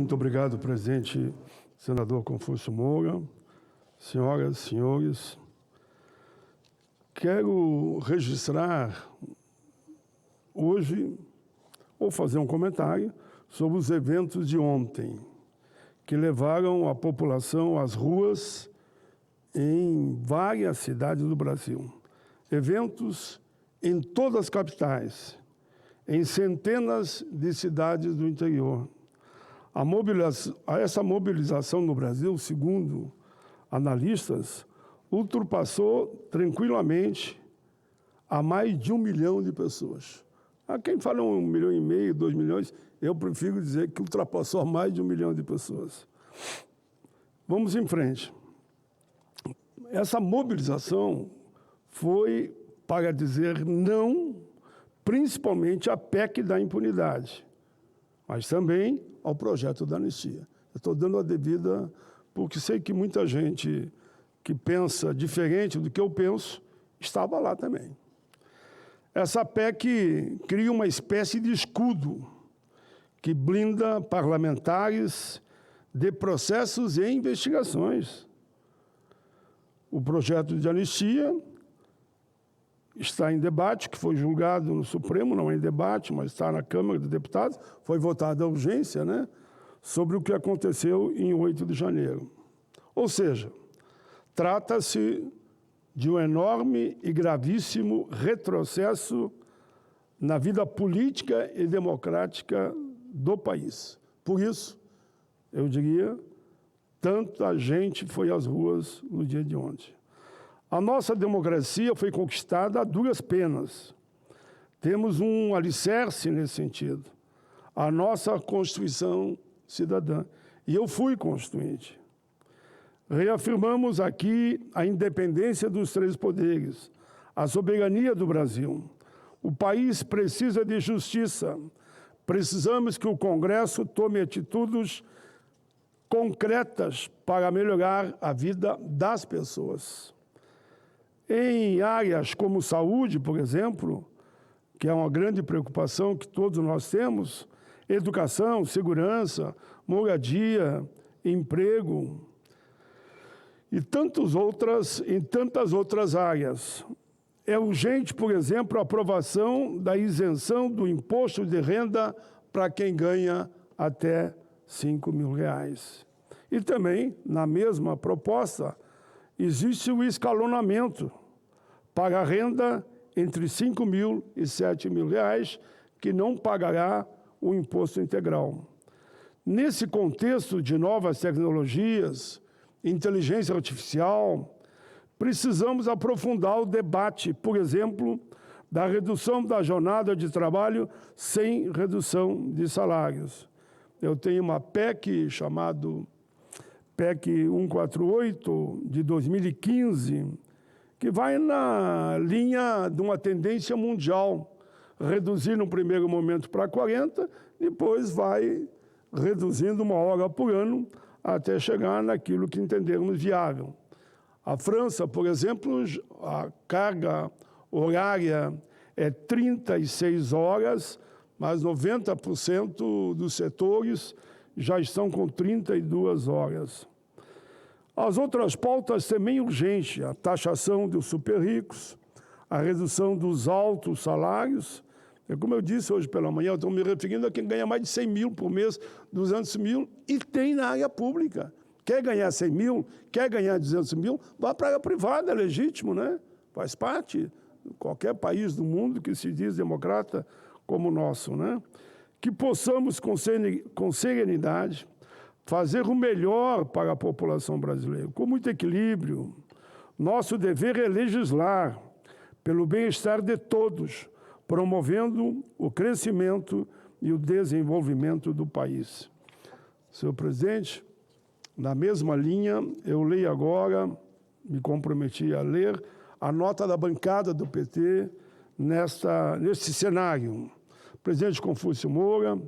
Muito obrigado, presidente senador Confúcio Moura, senhoras e senhores. Quero registrar hoje, ou fazer um comentário, sobre os eventos de ontem, que levaram a população às ruas em várias cidades do Brasil. Eventos em todas as capitais, em centenas de cidades do interior. Essa mobilização no Brasil, segundo analistas, ultrapassou tranquilamente a mais de 1 milhão de pessoas. Há quem fala 1,5 milhão, 2 milhões, eu prefiro dizer que ultrapassou a mais de 1 milhão de pessoas. Vamos em frente. Essa mobilização foi para dizer não, principalmente à PEC da impunidade, mas também ao projeto da anistia. Eu estou dando a devida, porque sei que muita gente que pensa diferente do que eu penso, estava lá também. Essa PEC cria uma espécie de escudo que blinda parlamentares de processos e investigações. O projeto de anistia está em debate, que foi julgado no Supremo, não é em debate, mas está na Câmara dos Deputados, foi votada a urgência, né, sobre o que aconteceu em 8 de janeiro. Ou seja, trata-se de um enorme e gravíssimo retrocesso na vida política e democrática do país. Por isso, eu diria, tanta gente foi às ruas no dia de ontem. A nossa democracia foi conquistada a duras penas. Temos um alicerce nesse sentido, a nossa Constituição Cidadã. E eu fui constituinte. Reafirmamos aqui a independência dos 3 poderes, a soberania do Brasil. O país precisa de justiça. Precisamos que o Congresso tome atitudes concretas para melhorar a vida das pessoas. Em áreas como saúde, por exemplo, que é uma grande preocupação que todos nós temos, educação, segurança, moradia, emprego e tantas outras áreas. É urgente, por exemplo, a aprovação da isenção do imposto de renda para quem ganha até R$5 mil. E também, na mesma proposta, existe o escalonamento para a renda entre R$5 mil e R$7 mil, que não pagará o imposto integral. Nesse contexto de novas tecnologias, inteligência artificial, precisamos aprofundar o debate, por exemplo, da redução da jornada de trabalho sem redução de salários. Eu tenho uma PEC chamada PEC 148, de 2015, que vai na linha de uma tendência mundial, reduzir no primeiro momento para 40, depois vai reduzindo 1 hora por ano, até chegar naquilo que entendermos viável. A França, por exemplo, a carga horária é 36 horas, mas 90% dos setores já estão com 32 horas. As outras pautas também urgentes, a taxação dos super ricos, a redução dos altos salários. Como eu disse hoje pela manhã, eu estou me referindo a quem ganha mais de 100 mil por mês, 200 mil, e tem na área pública. Quer ganhar 100 mil, quer ganhar 200 mil, vá para a área privada, é legítimo, né? Faz parte de qualquer país do mundo que se diz democrata como o nosso, né? Que possamos, com serenidade, fazer o melhor para a população brasileira, com muito equilíbrio. Nosso dever é legislar pelo bem-estar de todos, promovendo o crescimento e o desenvolvimento do país. Senhor presidente, na mesma linha, eu leio agora, me comprometi a ler, a nota da bancada do PT neste cenário. Presidente Confúcio Moura,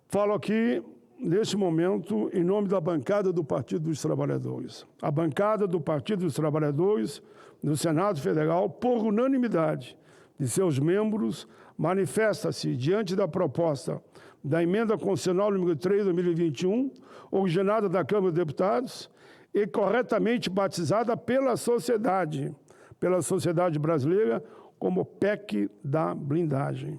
falo aqui, neste momento, em nome da bancada do Partido dos Trabalhadores. A bancada do Partido dos Trabalhadores, no Senado Federal, por unanimidade de seus membros, manifesta-se diante da proposta da Emenda Constitucional número 3 de 2021, originada da Câmara dos Deputados e corretamente batizada pela sociedade brasileira como PEC da blindagem.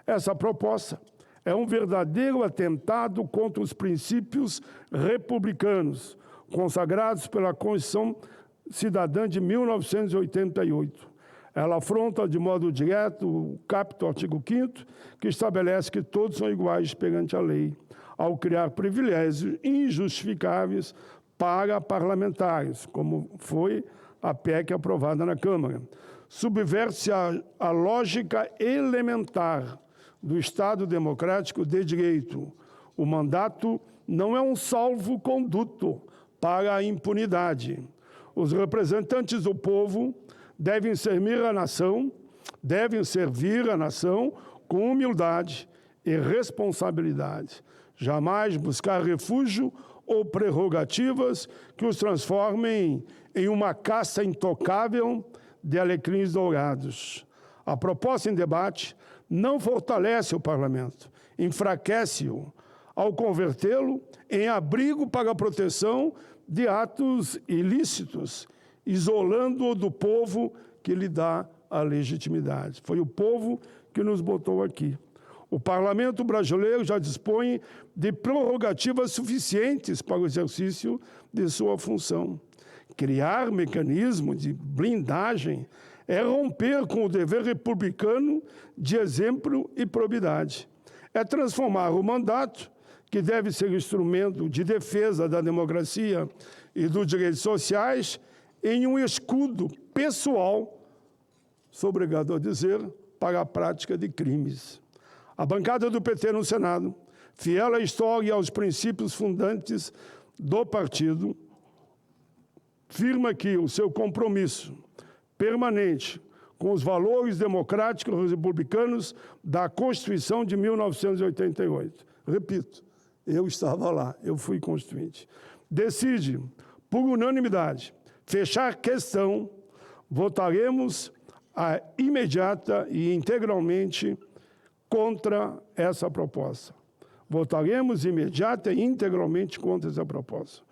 Essa proposta é um verdadeiro atentado contra os princípios republicanos consagrados pela Constituição Cidadã de 1988. Ela afronta de modo direto o caput do artigo 5º, que estabelece que todos são iguais perante a lei, ao criar privilégios injustificáveis para parlamentares, como foi a PEC aprovada na Câmara. Subverte-se a lógica elementar do Estado democrático de direito. O mandato não é um salvo-conduto para a impunidade. Os representantes do povo devem servir a nação com humildade e responsabilidade. Jamais buscar refúgio ou prerrogativas que os transformem em uma caça intocável de alecrins dourados. A proposta em debate não fortalece o parlamento, enfraquece-o, ao convertê-lo em abrigo para a proteção de atos ilícitos, isolando-o do povo que lhe dá a legitimidade. Foi o povo que nos botou aqui. O parlamento brasileiro já dispõe de prerrogativas suficientes para o exercício de sua função. Criar mecanismo de blindagem é romper com o dever republicano de exemplo e probidade. É transformar o mandato, que deve ser instrumento de defesa da democracia e dos direitos sociais, em um escudo pessoal, sou obrigado a dizer, para a prática de crimes. A bancada do PT no Senado, fiel à história e aos princípios fundantes do partido, afirma que o seu compromisso permanente com os valores democráticos republicanos da Constituição de 1988. Repito, eu estava lá, eu fui constituinte. Decide, por unanimidade, fechar questão, votaremos imediata e integralmente contra essa proposta. Votaremos imediata e integralmente contra essa proposta.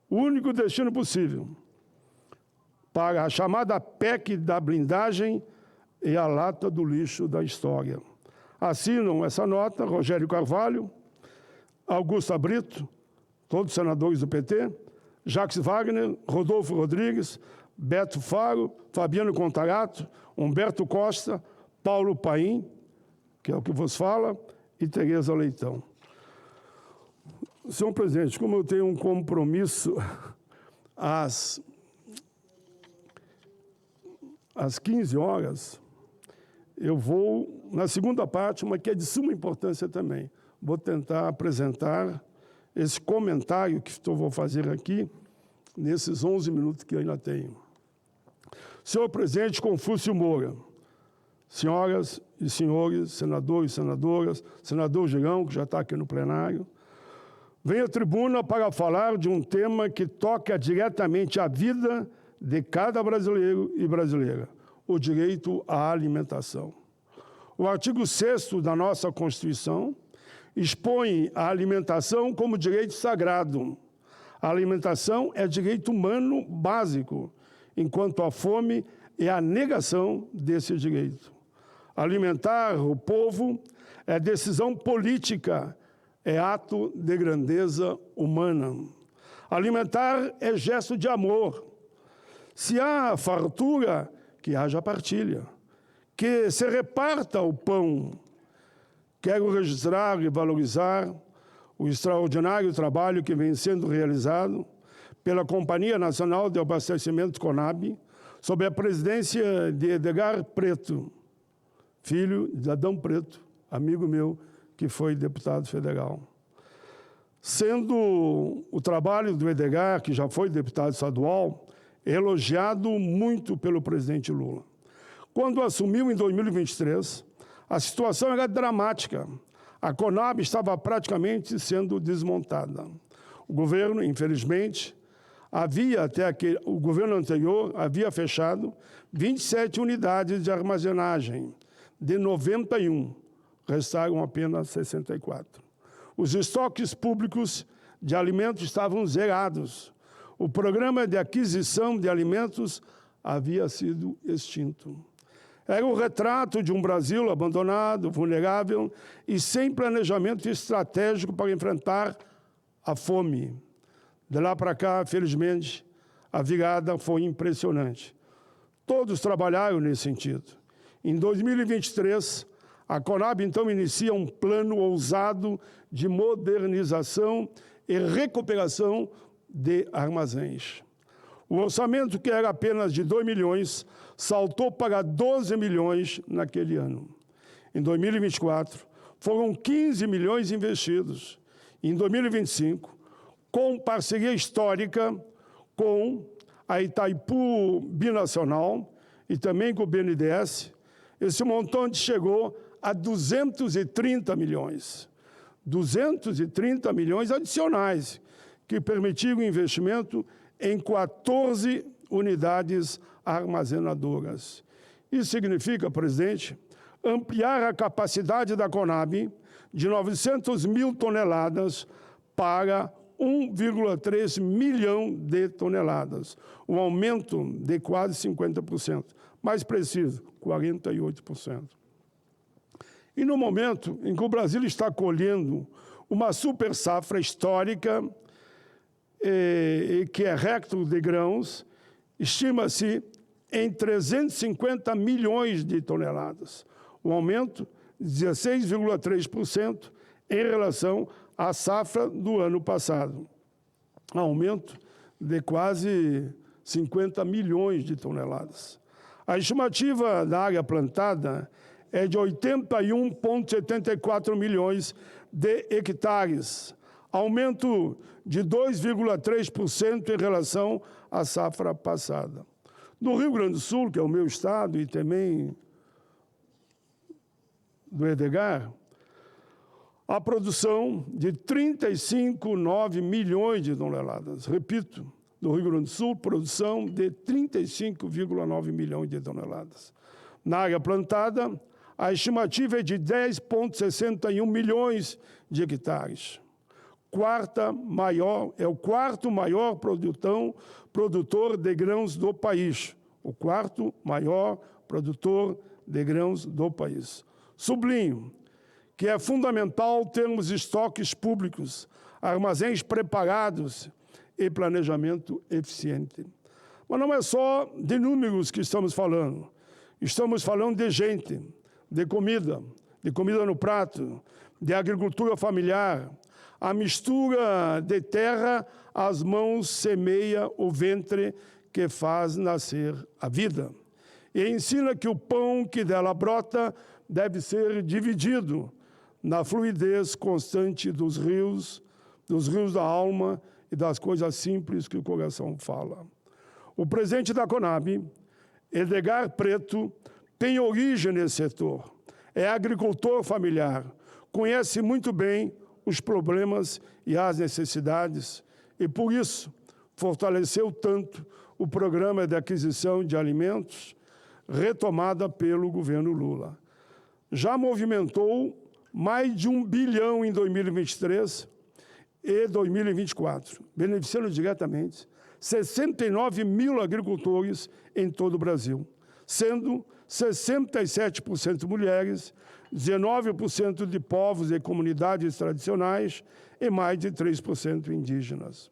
O único destino possível para a chamada PEC da blindagem é a lata do lixo da história. Assinam essa nota Rogério Carvalho, Augusto Brito, todos senadores do PT, Jacques Wagner, Rodolfo Rodrigues, Beto Faro, Fabiano Contarato, Humberto Costa, Paulo Paim, que é o que vos fala, e Tereza Leitão. Senhor presidente, como eu tenho um compromisso às 15 horas, eu vou, na segunda parte, uma que é de suma importância também, vou tentar apresentar esse comentário que vou fazer aqui, nesses 11 minutos que eu ainda tenho. Senhor presidente Confúcio Moura, senhoras e senhores, senadores e senadoras, senador Girão, que já está aqui no plenário, venho à tribuna para falar de um tema que toca diretamente a vida de cada brasileiro e brasileira, o direito à alimentação. O artigo 6º da nossa Constituição expõe a alimentação como direito sagrado. A alimentação é direito humano básico, enquanto a fome é a negação desse direito. Alimentar o povo é decisão política, é ato de grandeza humana. Alimentar é gesto de amor. Se há fartura, que haja partilha, que se reparta o pão. Quero registrar e valorizar o extraordinário trabalho que vem sendo realizado pela Companhia Nacional de Abastecimento CONAB, sob a presidência de Edgar Preto, filho de Adão Preto, amigo meu, que foi deputado federal. Sendo o trabalho do Edgar, que já foi deputado estadual, elogiado muito pelo presidente Lula. Quando assumiu em 2023, a situação era dramática. A CONAB estava praticamente sendo desmontada. O governo, infelizmente, o governo anterior havia fechado 27 unidades de armazenagem, de 91, restaram apenas 64. Os estoques públicos de alimentos estavam zerados. O programa de aquisição de alimentos havia sido extinto. Era o retrato de um Brasil abandonado, vulnerável e sem planejamento estratégico para enfrentar a fome. De lá para cá, felizmente, a virada foi impressionante. Todos trabalharam nesse sentido. Em 2023, a Conab, então, inicia um plano ousado de modernização e recuperação de armazéns. O orçamento, que era apenas de 2 milhões, saltou para 12 milhões naquele ano. Em 2024, foram 15 milhões investidos. Em 2025, com parceria histórica com a Itaipu Binacional e também com o BNDES, esse montante chegou a 230 milhões. 230 milhões adicionais, que permitiram o investimento em 14 unidades armazenadoras. Isso significa, presidente, ampliar a capacidade da Conab de 900 mil toneladas para 1,3 milhão de toneladas, um aumento de quase 50%, mais preciso, 48%. E no momento em que o Brasil está colhendo uma super safra histórica, que é recorde de grãos, estima-se em 350 milhões de toneladas, um aumento de 16,3% em relação à safra do ano passado, um aumento de quase 50 milhões de toneladas. A estimativa da área plantada é de 81,74 milhões de hectares, aumento de 2,3% em relação à safra passada. No Rio Grande do Sul, que é o meu estado, e também do Edgar, a produção de 35,9 milhões de toneladas. Repito, no Rio Grande do Sul, produção de 35,9 milhões de toneladas. Na área plantada, a estimativa é de 10,61 milhões de hectares. É o quarto maior produtor de grãos do país. O quarto maior produtor de grãos do país. Sublinho que é fundamental termos estoques públicos, armazéns preparados e planejamento eficiente. Mas não é só de números que estamos falando. Estamos falando de gente, de comida no prato, de agricultura familiar. A mistura de terra, as mãos semeia o ventre que faz nascer a vida. E ensina que o pão que dela brota deve ser dividido na fluidez constante dos rios da alma e das coisas simples que o coração fala. O presidente da Conab, Edgar Preto, tem origem nesse setor. É agricultor familiar, conhece muito bem os problemas e as necessidades e, por isso, fortaleceu tanto o programa de aquisição de alimentos retomada pelo governo Lula. Já movimentou mais de 1 bilhão em 2023 e 2024, beneficiando diretamente 69 mil agricultores em todo o Brasil, sendo 67% mulheres, 19% de povos e comunidades tradicionais e mais de 3% indígenas.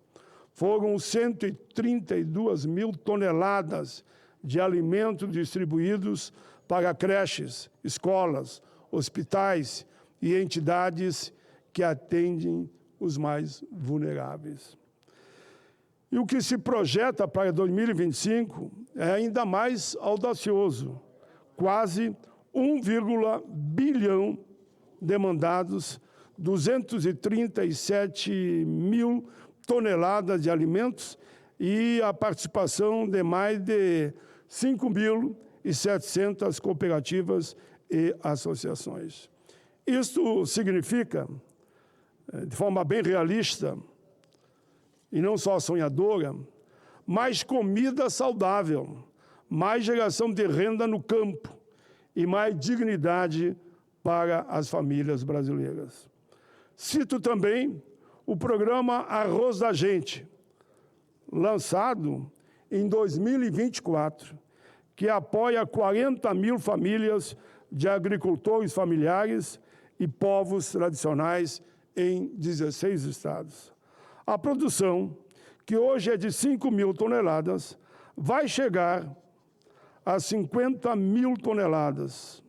Foram 132 mil toneladas de alimentos distribuídos para creches, escolas, hospitais e entidades que atendem os mais vulneráveis. E o que se projeta para 2025 é ainda mais audacioso, quase 1, bilhão demandados, 237 mil toneladas de alimentos e a participação de mais de 5.700 cooperativas e associações. Isso significa, de forma bem realista, e não só sonhadora, mais comida saudável, mais geração de renda no campo e mais dignidade para as famílias brasileiras. Cito também o programa Arroz da Gente, lançado em 2024, que apoia 40 mil famílias de agricultores familiares e povos tradicionais em 16 estados. A produção, que hoje é de 5 mil toneladas, vai chegar a 50 mil toneladas.